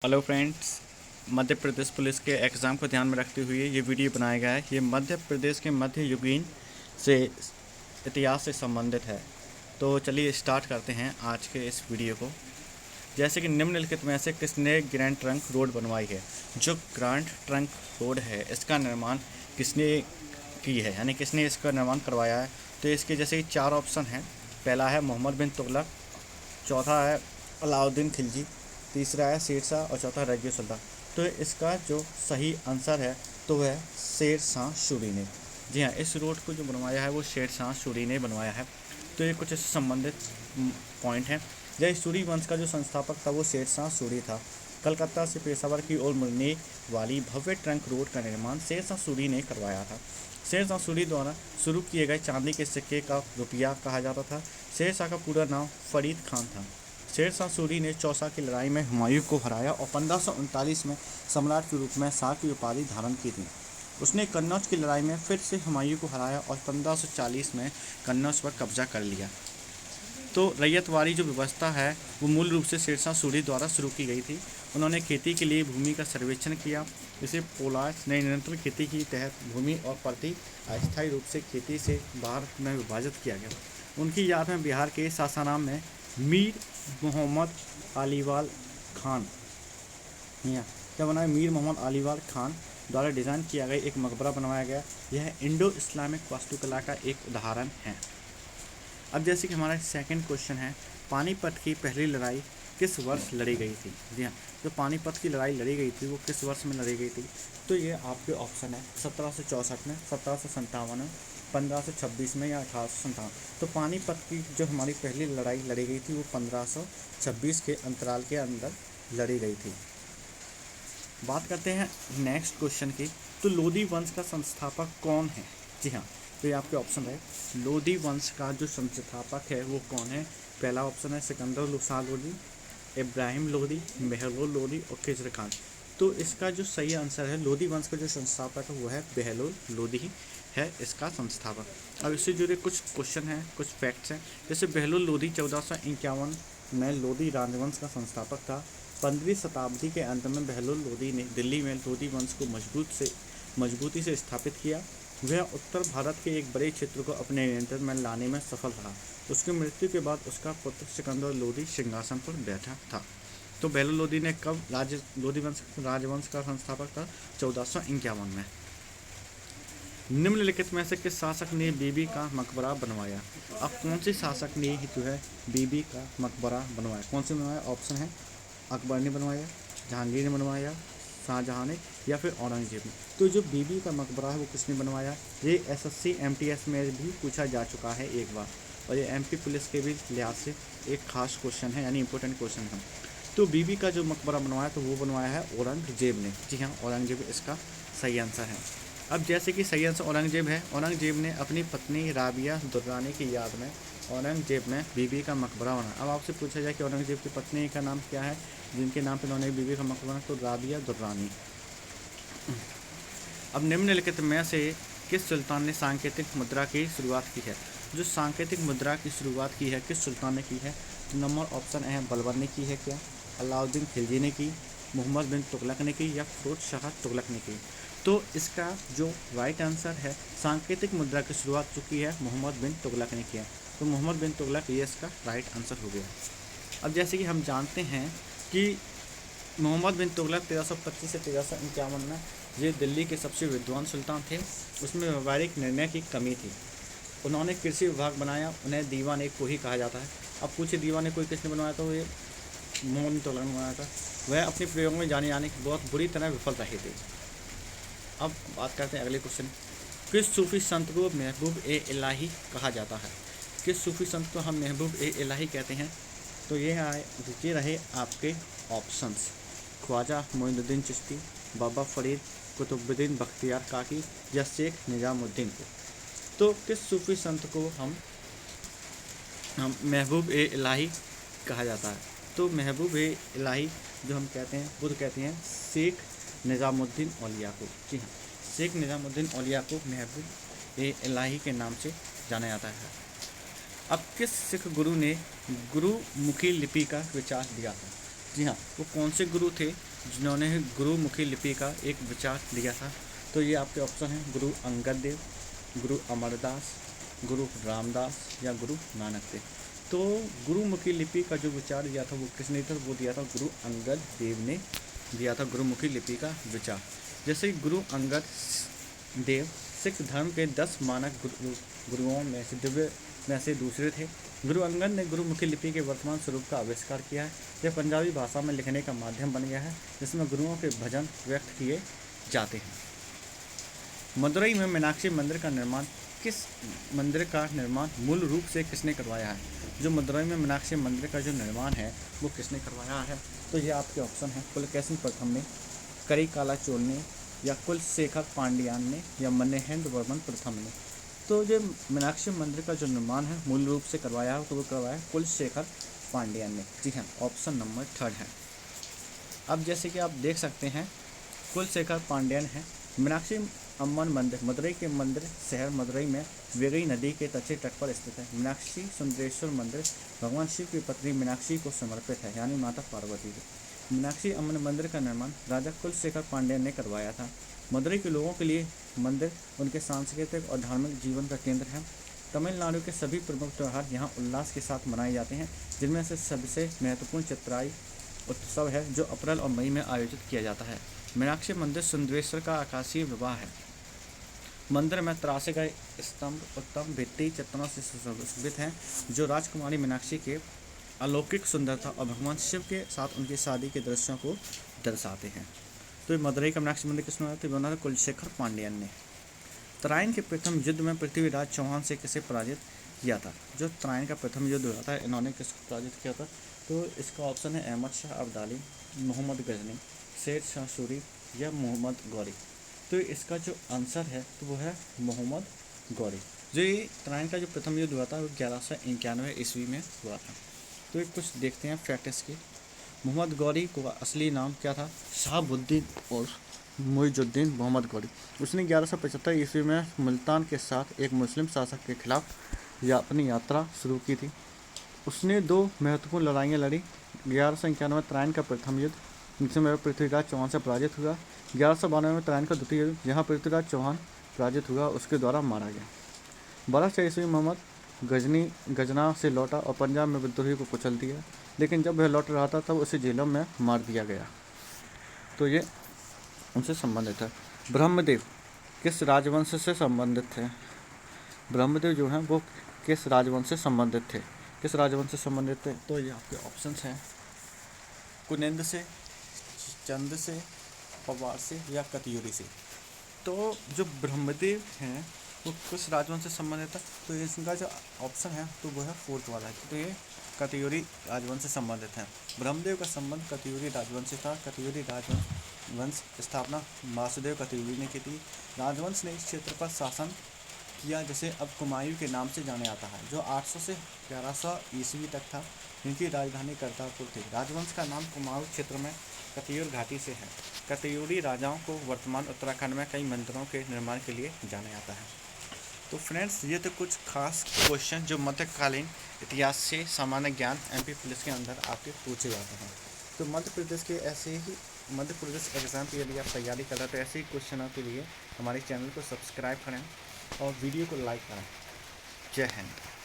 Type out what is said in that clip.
Hello friends, Madhya Pradesh police के exam को ध्यान में रखते हुए ये वीडियो बनाया गया है। ये मध्य प्रदेश के मध्ययुगीन से इतिहास से संबंधित है। तो चलिए स्टार्ट करते हैं आज के इस वीडियो को। जैसे कि निम्नलिखित में से किसने ग्रैंड ट्रंक रोड बनवाई है? जो ग्रैंड ट्रंक रोड है इसका निर्माण किसने की है, यानी किसने इसका निर्माण करवाया है? तो इसके जैसे कि 4 ऑप्शन हैं। पहला है मोहम्मद बिन तुगलक, चौथा है अलाउद्दीन खिलजी, तीसरा है शेर शाह और चौथा रजिया सुल्तान। तो इसका जो सही आंसर है तो वह शेर शाह सूरी ने। जी हाँ, इस रोड को जो बनवाया है वो शेर शाह सूरी ने बनवाया है। तो ये कुछ इससे संबंधित पॉइंट हैं। जय सूरी वंश का जो संस्थापक था वो शेर शाह सूरी था। कलकत्ता से पेशावर की ओर मुड़ने वाली भव्य ट्रंक रोड का निर्माण शेर शाह सूरी ने करवाया था। शेर शाह सूरी द्वारा शुरू किए गए चांदी के सिक्के का रुपया कहा जाता था। शेर शाह का पूरा नाम फरीद खान था। शेर शाह सूरी ने चौसा की लड़ाई में हुमायूं को हराया और 1539 में सम्राट के रूप में शाह की उपाधि धारण की थी। उसने कन्नौज की लड़ाई में फिर से हुमायूं को हराया और 1540 में कन्नौज पर कब्जा कर लिया। तो रैयतवारी जो व्यवस्था है वो मूल रूप से शेर शाह सूरी द्वारा शुरू की गई थी। उन्होंने खेती के लिए भूमि का सर्वेक्षण किया। इसे पोलास ने निरंतर खेती के तहत भूमि और प्रति अस्थायी रूप से खेती से बाहर में विभाजित किया गया। उनकी याद में बिहार के सासाराम में मीर मोहम्मद अलीवाल खान क्या बनाया? मीर मोहम्मद अलीवाल खान द्वारा डिज़ाइन किया गया एक मकबरा बनवाया गया। यह इंडो इस्लामिक वास्तुकला का एक उदाहरण है। अब जैसे कि हमारा सेकंड क्वेश्चन है, पानीपत की पहली लड़ाई किस वर्ष लड़ी गई थी? जी हाँ, जो पानीपत की लड़ाई लड़ी गई थी वो किस वर्ष में लड़ी गई थी? तो ये आपके ऑप्शन है 1764 में, 1757 में, 1526 में या 1857। तो पानीपत की जो हमारी पहली लड़ाई लड़ी गई थी वो 1526 के अंतराल के अंदर लड़ी गई थी। बात करते हैं नेक्स्ट क्वेश्चन की। तो लोधी वंश का संस्थापक कौन है? जी हाँ, तो ये आपके ऑप्शन है। लोधी वंश का जो संस्थापक है वो कौन है? पहला ऑप्शन है सिकंदर शाह लोधी, इब्राहिम लोधी, बहलोल लोधी और खिजर खान। तो इसका जो सही आंसर है, लोधी वंश का जो संस्थापक है वो है बहलोल लोधी है इसका संस्थापक। अब इससे जुड़े कुछ क्वेश्चन हैं, कुछ फैक्ट्स हैं। जैसे बहलोल लोधी 1451 में लोधी राजवंश का संस्थापक था। 15वीं शताब्दी के अंत में बहलोल लोधी ने दिल्ली में लोधी वंश को मजबूती से स्थापित किया। वह उत्तर भारत के एक बड़े क्षेत्र को अपने नियंत्रण में लाने में सफल रहा। उसकी मृत्यु के बाद उसका पुत्र सिकंदर लोधी सिंहासन पर बैठा था। तो बहलोल लोधी ने कब लोधी राजवंश का संस्थापक था? 1451 में। निम्नलिखित में से किस शासक ने बीबी का मकबरा बनवाया? अब कौन से शासक ने जो है बीबी का मकबरा बनवाया? कौन से बनवाया? ऑप्शन है अकबर ने बनवाया, जहांगीर ने बनवाया, शाहजहां ने या फिर औरंगजेब ने। तो जो बीबी का मकबरा है वो किसने बनवाया? ये एसएससी एमटीएस में भी पूछा जा चुका है एक बार, और ये एमपी पुलिस के भी लिहाज से एक खास क्वेश्चन है, यानी इंपॉर्टेंट क्वेश्चन है। तो बीबी का जो मकबरा बनवाया तो वो बनवाया है औरंगजेब ने। जी हाँ, औरंगजेब इसका सही आंसर है। अब जैसे कि सही आंसर औरंगजेब है। औरंगजेब ने अपनी पत्नी राबिया दुर्रानी की याद में औरंगजेब में बीबी का मकबरा बनाया। अब आपसे पूछा जाए कि औरंगजेब की पत्नी का नाम क्या है जिनके नाम पर उन्होंने बीबी का मकबरा? तो राबिया दुर्रानी। अब निम्नलिखित में से किस सुल्तान ने सांकेतिक मुद्रा की शुरुआत की है? जो सांकेतिक मुद्रा की शुरुआत की है किस सुल्तान ने की है? तो नंबर ऑप्शन है बलबर ने की है क्या, अलाउद्दीन खिलजी ने की, मोहम्मद बिन तुगलक ने की या फिरोज शाह तुगलक ने की? तो इसका जो राइट आंसर है, सांकेतिक मुद्रा की शुरुआत चुकी है मोहम्मद बिन तुगलक ने किया। तो मोहम्मद बिन तुगलक ये इसका राइट आंसर हो गया। अब जैसे कि हम जानते हैं कि मोहम्मद बिन तुगलक 1325 से 1351 में ये दिल्ली के सबसे विद्वान सुल्तान थे। उसमें व्यावहारिक निर्णय की कमी थी। उन्होंने कृषि विभाग बनाया, उन्हें दीवान कोही कहा जाता है। अब पूछे दीवान कोही किसने बनवाया? तो ये मोहम्मद बिन तुगलक ने बनाया था। वह अपने प्रयोगों में जाने की बहुत बुरी तरह विफल रहे थे। अब बात करते हैं अगले क्वेश्चन। किस सूफी संत को महबूब ए इलाही कहा जाता है? किस सूफी संत को हम महबूब ए इलाही कहते हैं? तो ये रहे आपके ऑप्शंस, ख्वाजा मोइनुद्दीन चिश्ती, बाबा फरीद, कुतुबुद्दीन बख्तियार काकी या शेख निजामुद्दीन को। तो किस सूफी संत को हम महबूब ए इलाही कहा जाता है? तो महबूब ए इलाही जो हम कहते हैं वो कहते हैं शेख निजामुद्दीन औलिया को। जी हाँ, शेख निजामुद्दीन औलिया को महबूब ए इलाही के नाम से जाना जाता है। अब किस सिख गुरु ने गुरुमुखी लिपि का विचार दिया था? जी हाँ, वो कौन से गुरु थे जिन्होंने गुरुमुखी लिपि का एक विचार दिया था? तो ये आपके ऑप्शन हैं गुरु अंगद देव, गुरु अमरदास, गुरु रामदास या गुरु नानक देव। तो गुरुमुखी लिपि का जो विचार दिया था वो किसने था? वो दिया था गुरु अंगद देव ने दिया था गुरुमुखी लिपि का विचार। जैसे गुरु अंगद देव सिख धर्म के 10 मानक गुरुओं में से दिव्य में से दूसरे थे। गुरु अंगद ने गुरुमुखी लिपि के वर्तमान स्वरूप का आविष्कार किया है। यह पंजाबी भाषा में लिखने का माध्यम बन गया है जिसमें गुरुओं के भजन व्यक्त किए जाते हैं। मदुरई में मीनाक्षी मंदिर का निर्माण मूल रूप से किसने करवाया है? जो मदुरई में मीनाक्षी मंदिर का जो निर्माण है वो किसने करवाया है? तो ये आपके ऑप्शन हैं पुलकेशिन प्रथम ने, करिकाला चोल ने या कुलशेखर पांड्यान ने या मनेहेंद्र वर्मन प्रथम ने। तो जो मीनाक्षी मंदिर का जो निर्माण है मूल रूप से करवाया है तो वो करवाया है कुलशेखर पांड्यान ने। जी हाँ, ऑप्शन नंबर 3 है। अब जैसे कि आप देख सकते हैं कुलशेखर पांड्यान है। मीनाक्षी अम्मन मंदिर मदुरई के मंदिर शहर मदुरई में वेगई नदी के दक्षिण तट पर स्थित है। मीनाक्षी सुंदरेश्वर मंदिर भगवान शिव की पत्नी मीनाक्षी को समर्पित है, यानी माता पार्वती को। मीनाक्षी अम्मन मंदिर का निर्माण राजा कुलशेखर पांड्यान ने करवाया था। मदुरई के लोगों के लिए मंदिर उनके सांस्कृतिक और धार्मिक जीवन का केंद्र है। तमिलनाडु के सभी प्रमुख त्यौहार यहाँ उल्लास के साथ मनाए जाते हैं, जिनमें से सबसे महत्वपूर्ण चित्राई उत्सव है जो अप्रैल और मई में आयोजित किया जाता है। मीनाक्षी मंदिर सुंदरेश्वर का आकाशीय विवाह है। मंदिर में तरासे गए स्तंभ उत्तम भित्ति चित्रों से सुशोभित हैं जो राजकुमारी मीनाक्षी के अलौकिक सुंदरता और भगवान शिव के साथ उनकी शादी के दृश्यों को दर्शाते हैं। तो ये मदुरई का मीनाक्षी मंदिर किसने बनाया? तो बना था कुलशेखर पांड्यान ने। तराइन के प्रथम युद्ध में पृथ्वीराज चौहान से किसे पराजित किया था? जो तराइन का प्रथम युद्ध हुआ था इन्होंने किसको पराजित किया था? तो इसका ऑप्शन है अहमद शाह अब्दाली, मोहम्मद गजनी, शेर शाह सूरी या मोहम्मद गौरी। तो इसका जो आंसर है तो वो है मोहम्मद गौरी। जो ये तराइन का जो प्रथम युद्ध हुआ था वो 1191 ईस्वी में हुआ था। तो ये कुछ देखते हैं फैक्ट इसकी। मोहम्मद गौरी को असली नाम क्या था? शहाबुद्दीन और मुइजुद्दीन मोहम्मद गौरी। उसने 1175 ईस्वी में मुल्तान के साथ एक मुस्लिम शासक के खिलाफ अपनी यात्रा शुरू की थी। उसने 2 महत्वपूर्ण लड़ाइयाँ लड़ी। 1191 तराइन का प्रथम युद्ध जिसमें पृथ्वीराज चौहान से पराजित हुआ। 1192 में तराइन का द्वितीय युद्ध जहाँ पृथ्वीराज चौहान पराजित हुआ, उसके द्वारा मारा गया। 1200 ईस्वी मोहम्मद गजना से लौटा और पंजाब में विद्रोही को कुचल दिया, लेकिन जब वह लौट रहा था तब उसे जेलों में मार दिया गया। तो ये उनसे संबंधित है। ब्रह्मदेव किस राजवंश से संबंधित थे? ब्रह्मदेव जो हैं वो किस राजवंश से संबंधित थे? किस राजवंश से संबंधित थे? तो ये आपके ऑप्शंस हैं कुनिंद से, चंद से, पवार से या कतियूरी से। तो जो ब्रह्मदेव हैं वो किस राजवंश से संबंधित है? तो इसका जो ऑप्शन है तो वो है 4th वाला है। तो ये कतियूरी राजवंश से संबंधित हैं। ब्रह्मदेव का संबंध कतियूरी राजवंश से था। कतियूरी राजवंश स्थापना वासुदेव कतियूरी ने की थी। राजवंश ने इस क्षेत्र पर शासन किया जिसे अब कुमायूं के नाम से जाने आता है, जो 800 से 1100 ईस्वी तक था। इनकी राजधानी करतारपुर थी। राजवंश का नाम कुमाऊं क्षेत्र में कतियूर घाटी से है। कतियूरी राजाओं को वर्तमान उत्तराखंड में कई मंदिरों के निर्माण के लिए जाना जाता है। तो फ्रेंड्स, ये तो कुछ खास क्वेश्चन जो मध्यकालीन इतिहास से सामान्य ज्ञान MP पुलिस के अंदर आपके पूछे जाते हैं। तो मध्य प्रदेश के ऐसे ही मध्य प्रदेश एग्ज़ाम के लिए आप तैयारी कर रहे हैं तो ऐसे ही क्वेश्चनों के लिए हमारे चैनल को सब्सक्राइब करें और वीडियो को लाइक करें। जय हिंद।